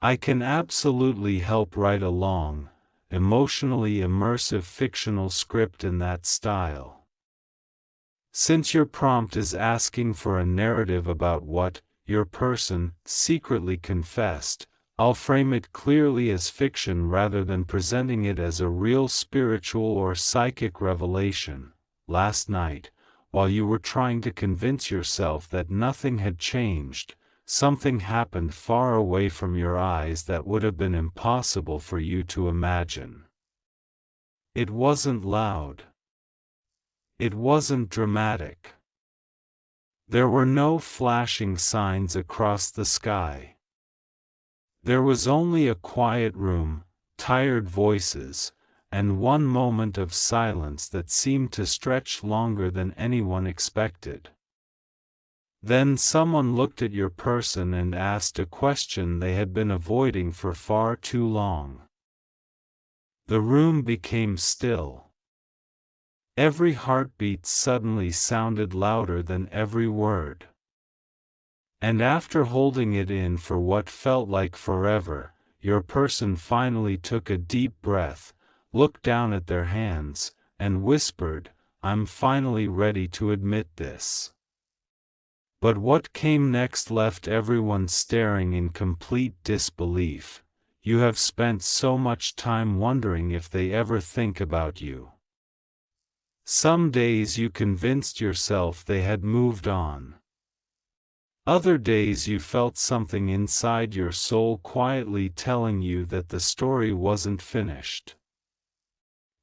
I can absolutely help write a long, emotionally immersive fictional script in that style. Since your prompt is asking for a narrative about what your person secretly confessed, I'll frame it clearly as fiction rather than presenting it as a real spiritual or psychic revelation. Last night, while you were trying to convince yourself that nothing had changed, something happened far away from your eyes that would have been impossible for you to imagine. It wasn't loud. It wasn't dramatic. There were no flashing signs across the sky. There was only a quiet room, tired voices, and one moment of silence that seemed to stretch longer than anyone expected. Then someone looked at your person and asked a question they had been avoiding for far too long. The room became still. Every heartbeat suddenly sounded louder than every word. And after holding it in for what felt like forever, your person finally took a deep breath, looked down at their hands, and whispered, "I'm finally ready to admit this." But what came next left everyone staring in complete disbelief. You have spent so much time wondering if they ever think about you. Some days you convinced yourself they had moved on. Other days you felt something inside your soul quietly telling you that the story wasn't finished.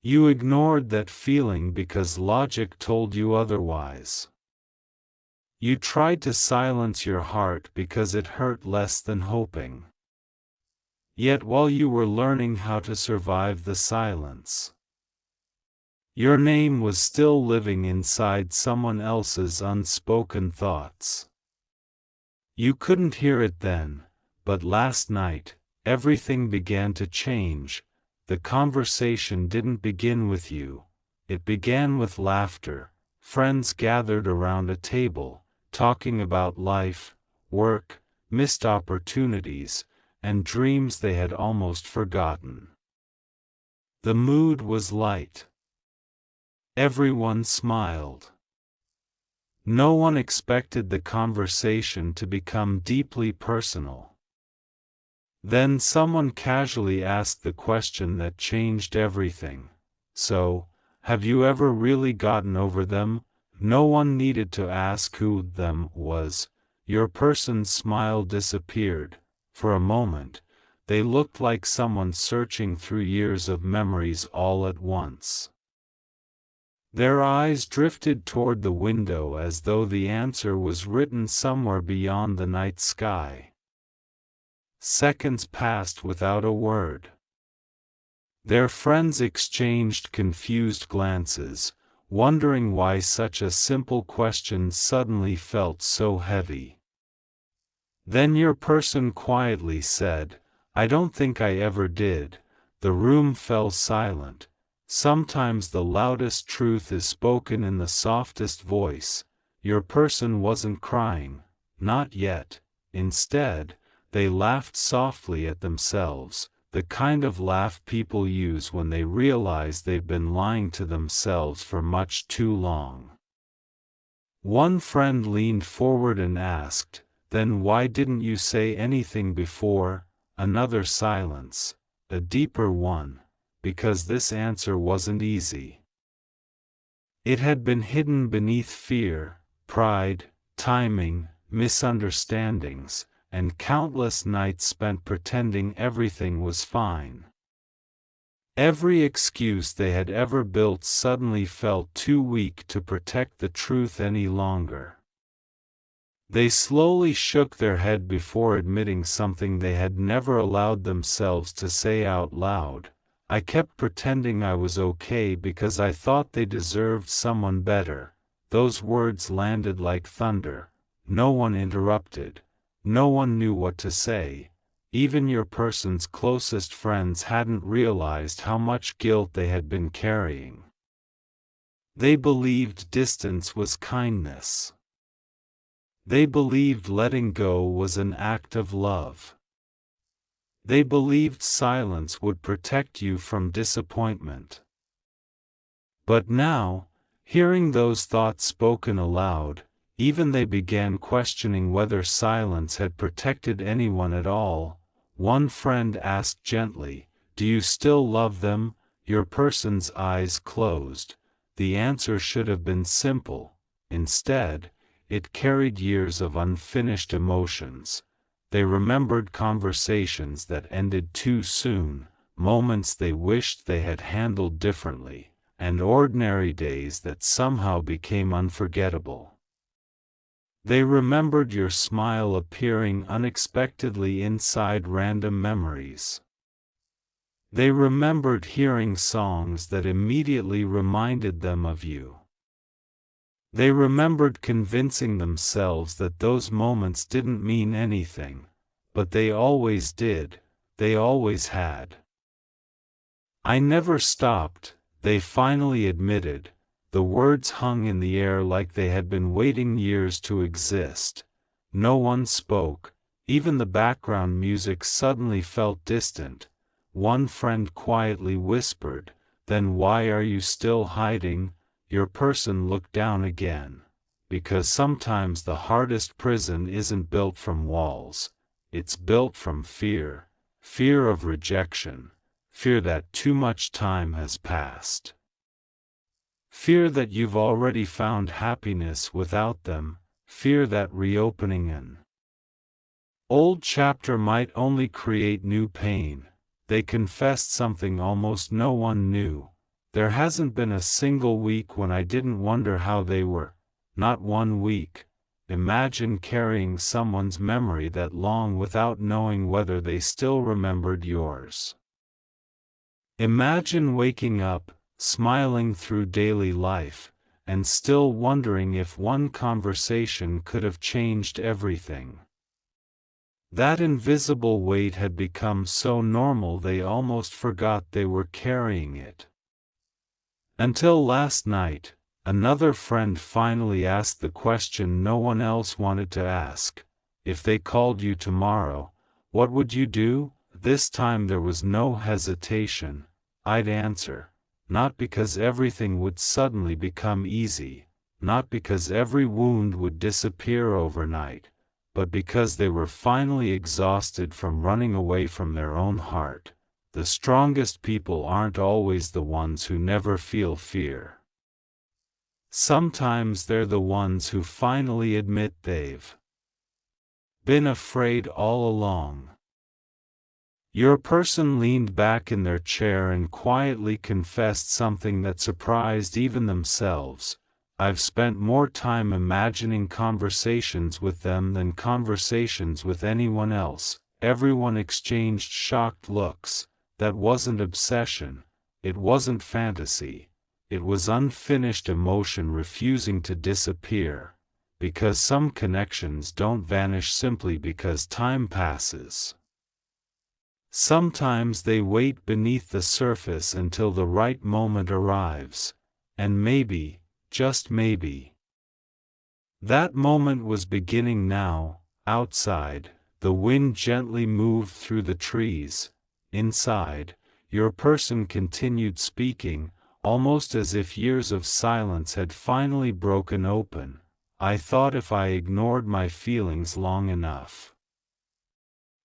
You ignored that feeling because logic told you otherwise. You tried to silence your heart because it hurt less than hoping. Yet while you were learning how to survive the silence, your name was still living inside someone else's unspoken thoughts. You couldn't hear it then, but last night, everything began to change. The conversation didn't begin with you. It began with laughter. Friends gathered around a table, talking about life, work, missed opportunities, and dreams they had almost forgotten. The mood was light. Everyone smiled. No one expected the conversation to become deeply personal. Then someone casually asked the question that changed everything. "So, have you ever really gotten over them?" No one needed to ask who "them" was. Your person's smile disappeared. For a moment, they looked like someone searching through years of memories all at once. Their eyes drifted toward the window as though the answer was written somewhere beyond the night sky. Seconds passed without a word. Their friends exchanged confused glances, wondering why such a simple question suddenly felt so heavy. Then your person quietly said, "I don't think I ever did." The room fell silent. Sometimes the loudest truth is spoken in the softest voice. Your person wasn't crying, not yet. Instead, they laughed softly at themselves, the kind of laugh people use when they realize they've been lying to themselves for much too long. One friend leaned forward and asked, "Then why didn't you say anything before?" Another silence, a deeper one, because this answer wasn't easy. It had been hidden beneath fear, pride, timing, misunderstandings, and countless nights spent pretending everything was fine. Every excuse they had ever built suddenly felt too weak to protect the truth any longer. They slowly shook their head before admitting something they had never allowed themselves to say out loud. "I kept pretending I was okay because I thought they deserved someone better." Those words landed like thunder. No one interrupted. No one knew what to say. Even your person's closest friends hadn't realized how much guilt they had been carrying. They believed distance was kindness. They believed letting go was an act of love. They believed silence would protect you from disappointment. But now, hearing those thoughts spoken aloud, even they began questioning whether silence had protected anyone at all. One friend asked gently, "Do you still love them?" Your person's eyes closed. The answer should have been simple. Instead, it carried years of unfinished emotions. They remembered conversations that ended too soon, moments they wished they had handled differently, and ordinary days that somehow became unforgettable. They remembered your smile appearing unexpectedly inside random memories. They remembered hearing songs that immediately reminded them of you. They remembered convincing themselves that those moments didn't mean anything, but they always did, they always had. "I never stopped," they finally admitted. The words hung in the air like they had been waiting years to exist. No one spoke, even the background music suddenly felt distant. One friend quietly whispered, "Then why are you still hiding?" Your person looked down again. Because sometimes the hardest prison isn't built from walls, it's built from fear. Fear of rejection. Fear that too much time has passed. Fear that you've already found happiness without them. Fear that reopening an old chapter might only create new pain. They confessed something almost no one knew. "There hasn't been a single week when I didn't wonder how they were. Not one week." Imagine carrying someone's memory that long without knowing whether they still remembered yours. Imagine waking up, smiling through daily life, and still wondering if one conversation could have changed everything. That invisible weight had become so normal they almost forgot they were carrying it. Until last night, another friend finally asked the question no one else wanted to ask. "If they called you tomorrow, what would you do?" This time there was no hesitation. "I'd answer. Not because everything would suddenly become easy, not because every wound would disappear overnight, but because they were finally exhausted from running away from their own heart. The strongest people aren't always the ones who never feel fear. Sometimes they're the ones who finally admit they've been afraid all along." Your person leaned back in their chair and quietly confessed something that surprised even themselves. "I've spent more time imagining conversations with them than conversations with anyone else." Everyone exchanged shocked looks. That wasn't obsession. It wasn't fantasy. It was unfinished emotion refusing to disappear. Because some connections don't vanish simply because time passes. Sometimes they wait beneath the surface until the right moment arrives. And maybe, just maybe, that moment was beginning now. Outside, the wind gently moved through the trees. Inside, your person continued speaking, almost as if years of silence had finally broken open. "I thought if I ignored my feelings long enough,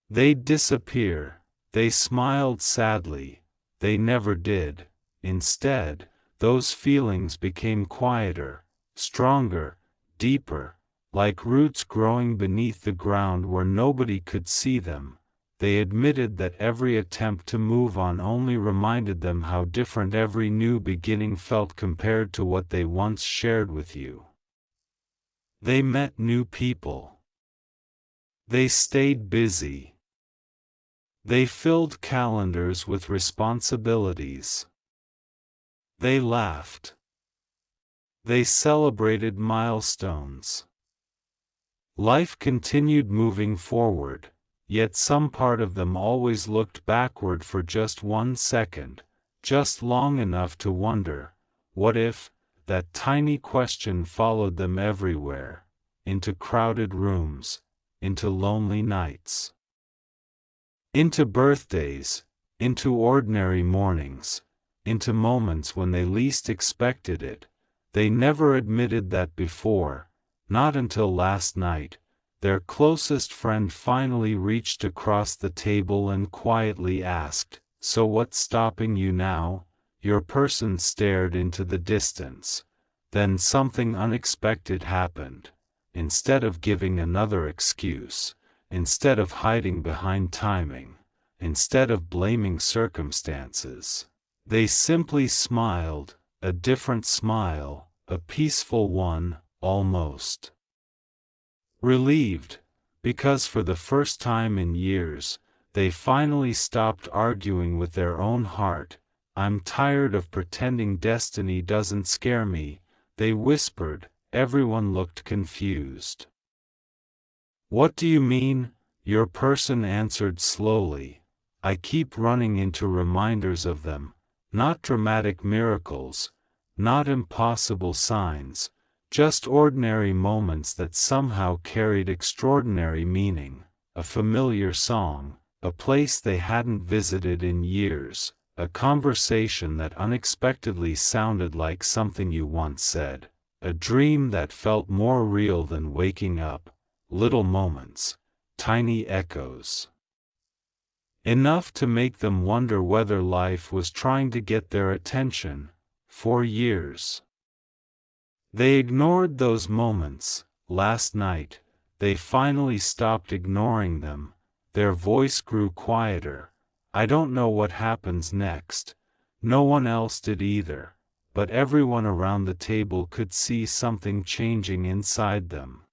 they'd disappear." They smiled sadly. They never did. Instead, those feelings became quieter, stronger, deeper, like roots growing beneath the ground where nobody could see them. They admitted that every attempt to move on only reminded them how different every new beginning felt compared to what they once shared with you. They met new people. They stayed busy. They filled calendars with responsibilities. They laughed. They celebrated milestones. Life continued moving forward, yet some part of them always looked backward for just 1 second, just long enough to wonder, what if? That tiny question followed them everywhere, into crowded rooms, into lonely nights. Into birthdays, into ordinary mornings, into moments when they least expected it. They never admitted that before, not until last night. Their closest friend finally reached across the table and quietly asked, "So what's stopping you now?" Your person stared into the distance. Then something unexpected happened. Instead of giving another excuse, instead of hiding behind timing, instead of blaming circumstances, they simply smiled, a different smile, a peaceful one, almost relieved, because for the first time in years, they finally stopped arguing with their own heart. "I'm tired of pretending destiny doesn't scare me," they whispered. Everyone looked confused. "What do you mean?" Your person answered slowly. "I keep running into reminders of them, not dramatic miracles, not impossible signs, just ordinary moments that somehow carried extraordinary meaning. A familiar song, a place they hadn't visited in years, a conversation that unexpectedly sounded like something you once said, a dream that felt more real than waking up. Little moments, tiny echoes. Enough to make them wonder whether life was trying to get their attention. For years they ignored those moments. Last night, they finally stopped ignoring them. Their voice grew quieter. "I don't know what happens next." No one else did either, but everyone around the table could see something changing inside them.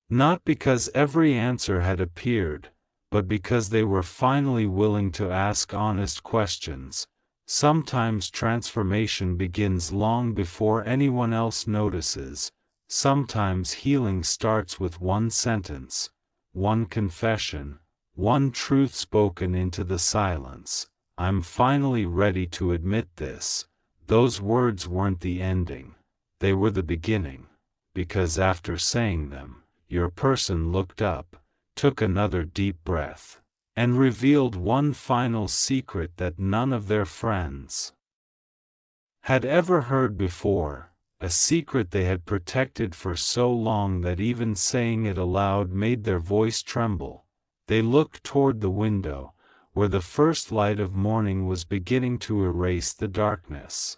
Not because every answer had appeared, but because they were finally willing to ask honest questions. Sometimes transformation begins long before anyone else notices. Sometimes healing starts with one sentence, one confession, one truth spoken into the silence. "I'm finally ready to admit this." Those words weren't the ending. They were the beginning. Because after saying them, your person looked up, took another deep breath, and revealed one final secret that none of their friends had ever heard before, a secret they had protected for so long that even saying it aloud made their voice tremble. They looked toward the window, where the first light of morning was beginning to erase the darkness.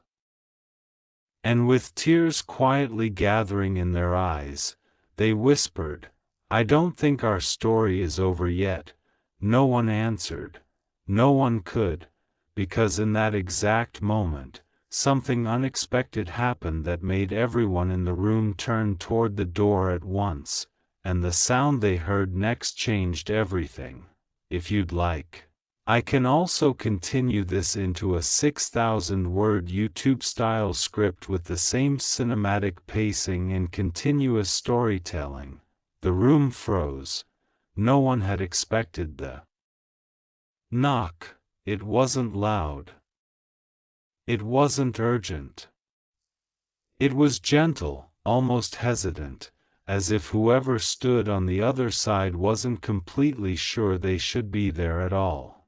And with tears quietly gathering in their eyes, they whispered, "I don't think our story is over yet." No one answered. No one could, because in that exact moment, something unexpected happened that made everyone in the room turn toward the door at once, and the sound they heard next changed everything. If you'd like, I can also continue this into a 6,000-word YouTube-style script with the same cinematic pacing and continuous storytelling. The room froze. No one had expected the knock. It wasn't loud. It wasn't urgent. It was gentle, almost hesitant, as if whoever stood on the other side wasn't completely sure they should be there at all.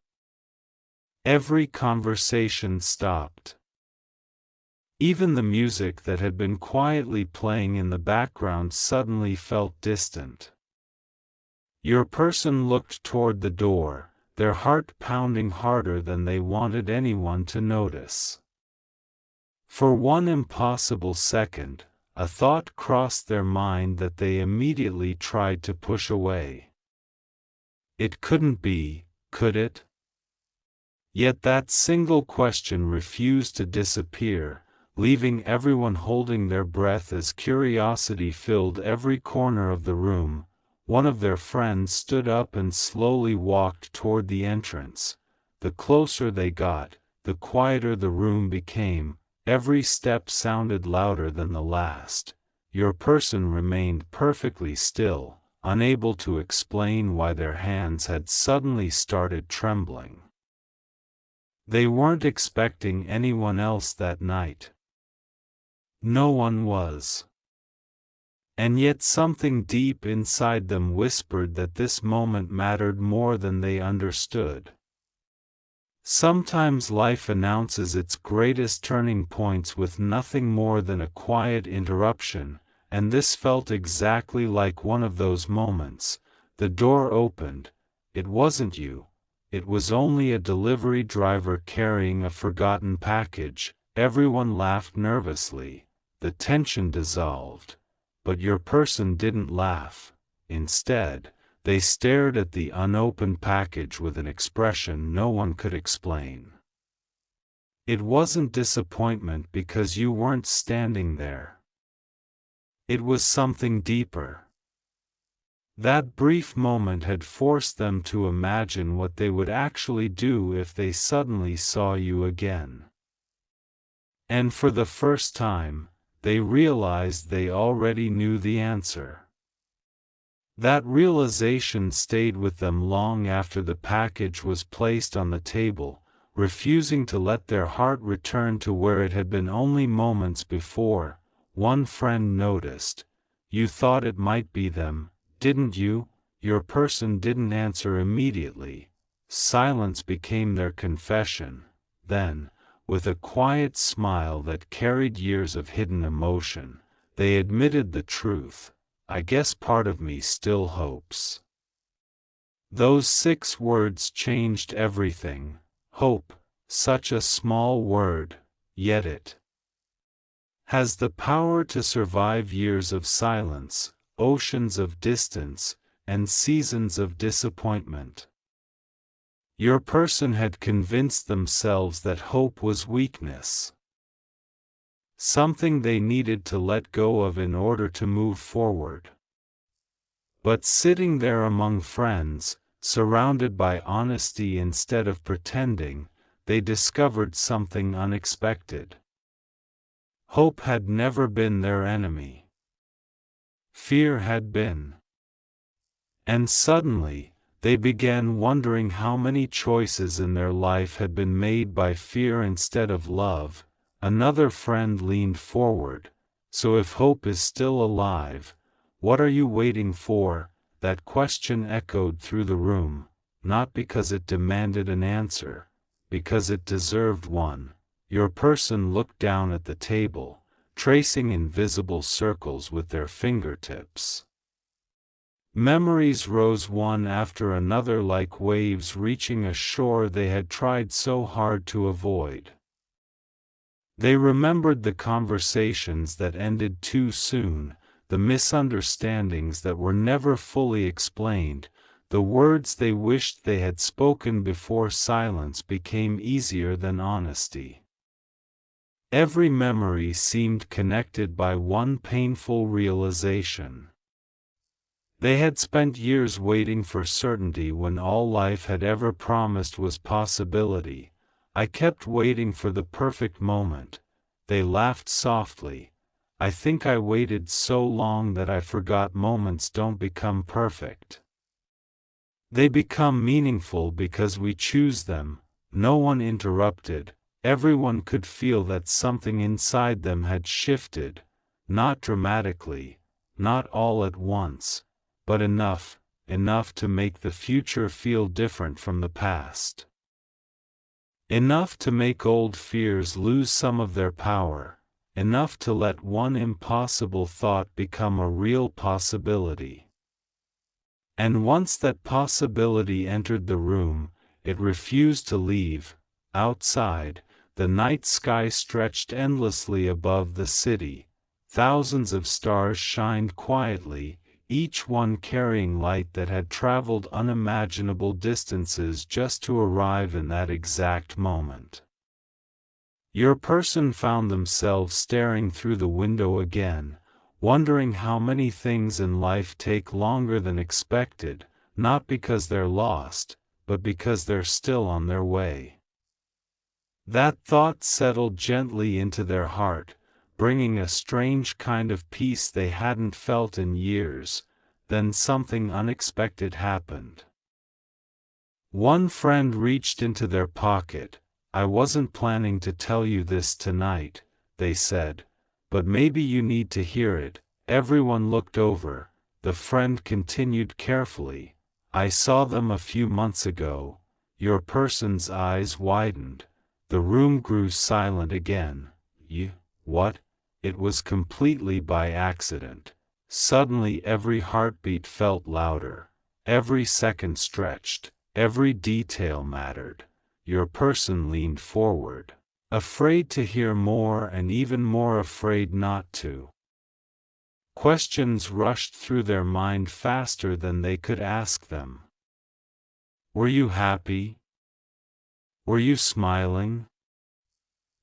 Every conversation stopped. Even the music that had been quietly playing in the background suddenly felt distant. Your person looked toward the door, their heart pounding harder than they wanted anyone to notice. For one impossible second, a thought crossed their mind that they immediately tried to push away. It couldn't be, could it? Yet that single question refused to disappear, leaving everyone holding their breath as curiosity filled every corner of the room. One of their friends stood up and slowly walked toward the entrance. The closer they got, the quieter the room became. Every step sounded louder than the last. Your person remained perfectly still, unable to explain why their hands had suddenly started trembling. They weren't expecting anyone else that night. No one was. And yet something deep inside them whispered that this moment mattered more than they understood. Sometimes life announces its greatest turning points with nothing more than a quiet interruption, and this felt exactly like one of those moments. The door opened. It wasn't you. It was only a delivery driver carrying a forgotten package. Everyone laughed nervously. The tension dissolved. But your person didn't laugh. Instead, they stared at the unopened package with an expression no one could explain. It wasn't disappointment because you weren't standing there. It was something deeper. That brief moment had forced them to imagine what they would actually do if they suddenly saw you again. And for the first time, they realized they already knew the answer. That realization stayed with them long after the package was placed on the table, refusing to let their heart return to where it had been only moments before. One friend noticed. You thought it might be them, didn't you? Your person didn't answer immediately. Silence became their confession. Then, with a quiet smile that carried years of hidden emotion, they admitted the truth. I guess part of me still hopes. Those 6 words changed everything. Hope, such a small word, yet it has the power to survive years of silence, oceans of distance, and seasons of disappointment. Your person had convinced themselves that hope was weakness. Something they needed to let go of in order to move forward. But sitting there among friends, surrounded by honesty instead of pretending, they discovered something unexpected. Hope had never been their enemy. Fear had been. And suddenly, they began wondering how many choices in their life had been made by fear instead of love. Another friend leaned forward. So if hope is still alive, what are you waiting for? That question echoed through the room, not because it demanded an answer, because it deserved one. Your person looked down at the table, tracing invisible circles with their fingertips. Memories rose one after another like waves reaching a shore they had tried so hard to avoid. They remembered the conversations that ended too soon, the misunderstandings that were never fully explained, the words they wished they had spoken before silence became easier than honesty. Every memory seemed connected by one painful realization. They had spent years waiting for certainty when all life had ever promised was possibility. I kept waiting for the perfect moment. They laughed softly. I think I waited so long that I forgot moments don't become perfect. They become meaningful because we choose them. No one interrupted. Everyone could feel that something inside them had shifted, not dramatically, not all at once, but enough to make the future feel different from the past. Enough to make old fears lose some of their power, enough to let one impossible thought become a real possibility. And once that possibility entered the room, it refused to leave. Outside, the night sky stretched endlessly above the city. Thousands of stars shined quietly, each one carrying light that had traveled unimaginable distances just to arrive in that exact moment. Your person found themselves staring through the window again, wondering how many things in life take longer than expected, not because they're lost, but because they're still on their way. That thought settled gently into their heart, bringing a strange kind of peace they hadn't felt in years. Then something unexpected happened. One friend reached into their pocket. I wasn't planning to tell you this tonight, they said, but maybe you need to hear it. Everyone looked over. The friend continued carefully. I saw them a few months ago. Your person's eyes widened. The room grew silent again. You, what? It was completely by accident. Suddenly every heartbeat felt louder. Every second stretched. Every detail mattered. Your person leaned forward, afraid to hear more and even more afraid not to. Questions rushed through their mind faster than they could ask them. Were you happy? Were you smiling?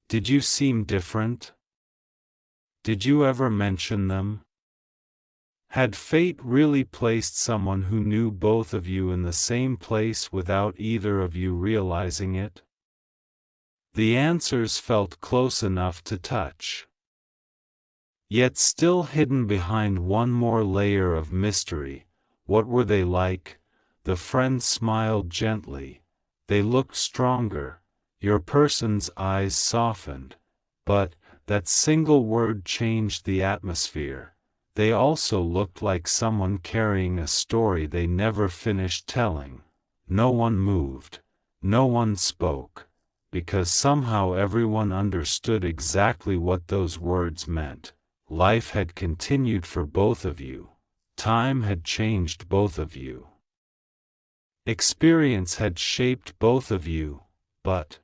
Did you seem different? Did you ever mention them? Had fate really placed someone who knew both of you in the same place without either of you realizing it? The answers felt close enough to touch, yet still hidden behind one more layer of mystery. What were they like? The friend smiled gently. They looked stronger. Your person's eyes softened. But that single word changed the atmosphere. They also looked like someone carrying a story they never finished telling. No one moved. No one spoke. Because somehow everyone understood exactly what those words meant. Life had continued for both of you. Time had changed both of you. Experience had shaped both of you, but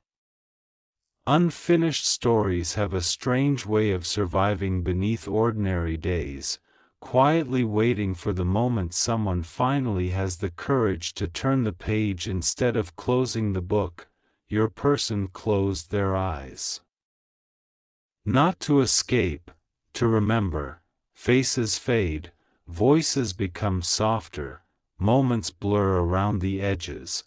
unfinished stories have a strange way of surviving beneath ordinary days, quietly waiting for the moment someone finally has the courage to turn the page instead of closing the book. Your person closed their eyes. Not to escape, to remember. Faces fade, voices become softer, moments blur around the edges,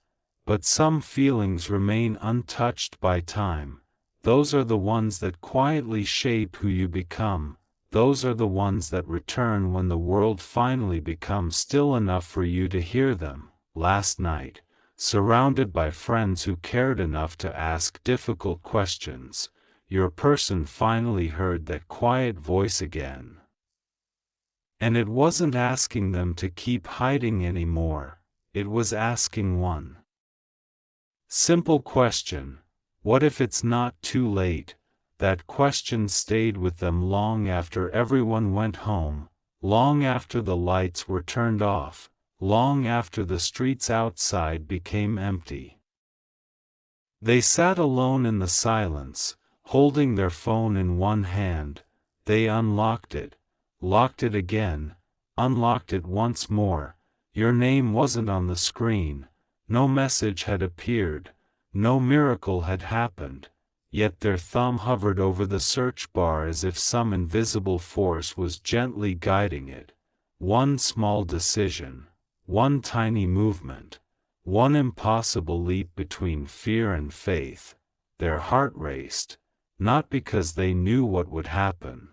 but some feelings remain untouched by time. Those are the ones that quietly shape who you become. Those are the ones that return when the world finally becomes still enough for you to hear them. Last night, surrounded by friends who cared enough to ask difficult questions, your person finally heard that quiet voice again. And it wasn't asking them to keep hiding anymore. It was asking one simple question. What if it's not too late? That question stayed with them long after everyone went home, long after the lights were turned off, long after the streets outside became empty. They sat alone in the silence, holding their phone in one hand. They unlocked it, locked it again, unlocked it once more. Your name wasn't on the screen. No message had appeared. No miracle had happened, yet their thumb hovered over the search bar as if some invisible force was gently guiding it. One small decision, one tiny movement, one impossible leap between fear and faith. Their heart raced, not because they knew what would happen,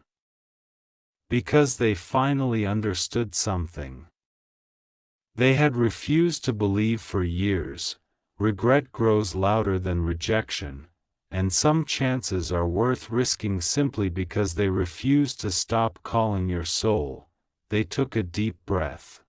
because they finally understood something they had refused to believe for years. Regret grows louder than rejection, and some chances are worth risking simply because they refuse to stop calling your soul. They took a deep breath.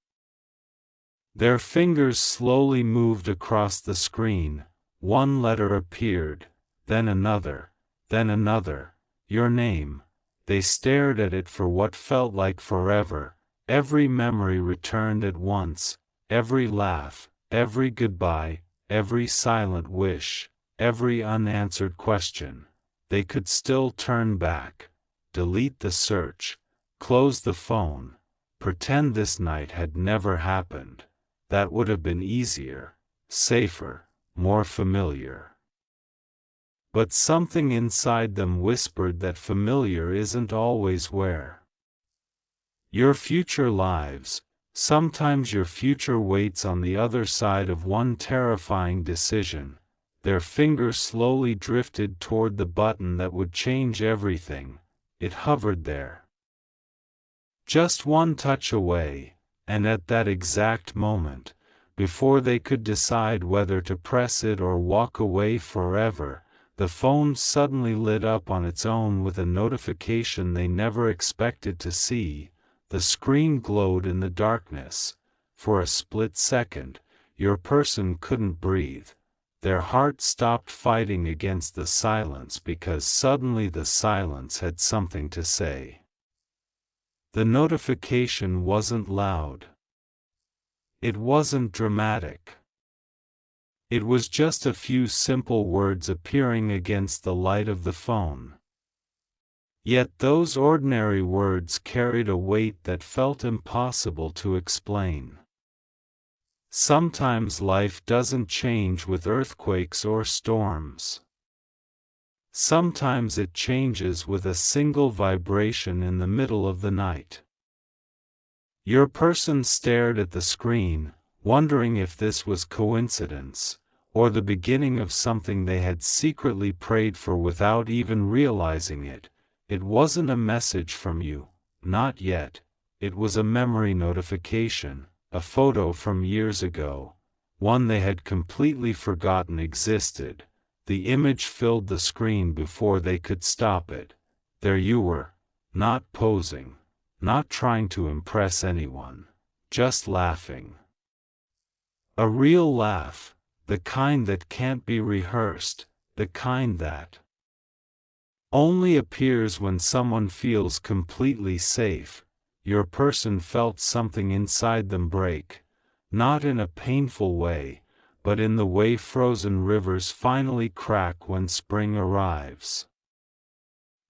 Their fingers slowly moved across the screen. One letter appeared, then another, then another. Your name. They stared at it for what felt like forever. Every memory returned at once, every laugh, every goodbye, every silent wish, every unanswered question. They could still turn back, delete the search, close the phone, pretend this night had never happened. That would have been easier, safer, more familiar. But something inside them whispered that familiar isn't always where your future lives. Sometimes your future waits on the other side of one terrifying decision. Their fingers slowly drifted toward the button that would change everything. It hovered there, just one touch away, and at that exact moment, before they could decide whether to press it or walk away forever, the phone suddenly lit up on its own with a notification they never expected to see. The screen glowed in the darkness. For a split second, your person couldn't breathe. Their heart stopped fighting against the silence because suddenly the silence had something to say. The notification wasn't loud. It wasn't dramatic. It was just a few simple words appearing against the light of the phone. Yet those ordinary words carried a weight that felt impossible to explain. Sometimes life doesn't change with earthquakes or storms. Sometimes it changes with a single vibration in the middle of the night. Your person stared at the screen, wondering if this was coincidence, or the beginning of something they had secretly prayed for without even realizing it. It wasn't a message from you, not yet. It was a memory notification, a photo from years ago, one they had completely forgotten existed. The image filled the screen before they could stop it. There you were, not posing, not trying to impress anyone, just laughing. A real laugh, the kind that can't be rehearsed, the kind that only appears when someone feels completely safe. Your person felt something inside them break, not in a painful way, but in the way frozen rivers finally crack when spring arrives.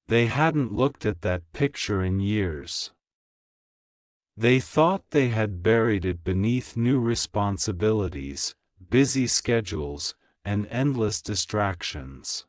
They hadn't looked at that picture in years. They thought they had buried it beneath new responsibilities, busy schedules, and endless distractions.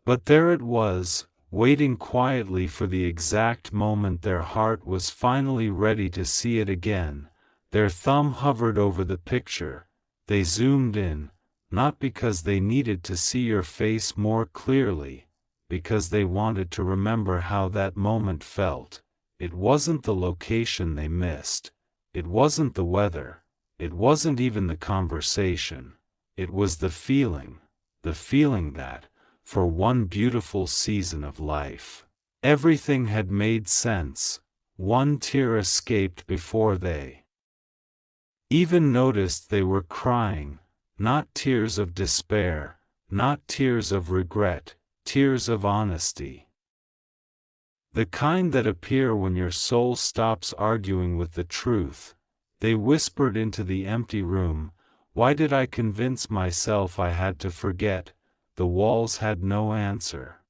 But there it was, waiting quietly for the exact moment their heart was finally ready to see it again. Their thumb hovered over the picture. They zoomed in, not because they needed to see your face more clearly, because they wanted to remember how that moment felt. It wasn't the location they missed. It wasn't the weather. It wasn't even the conversation. It was the feeling that, for one beautiful season of life, everything had made sense. One tear escaped before they even noticed they were crying, not tears of despair, not tears of regret, tears of honesty. The kind that appear when your soul stops arguing with the truth. They whispered into the empty room, "Why did I convince myself I had to forget?" The walls had no answer.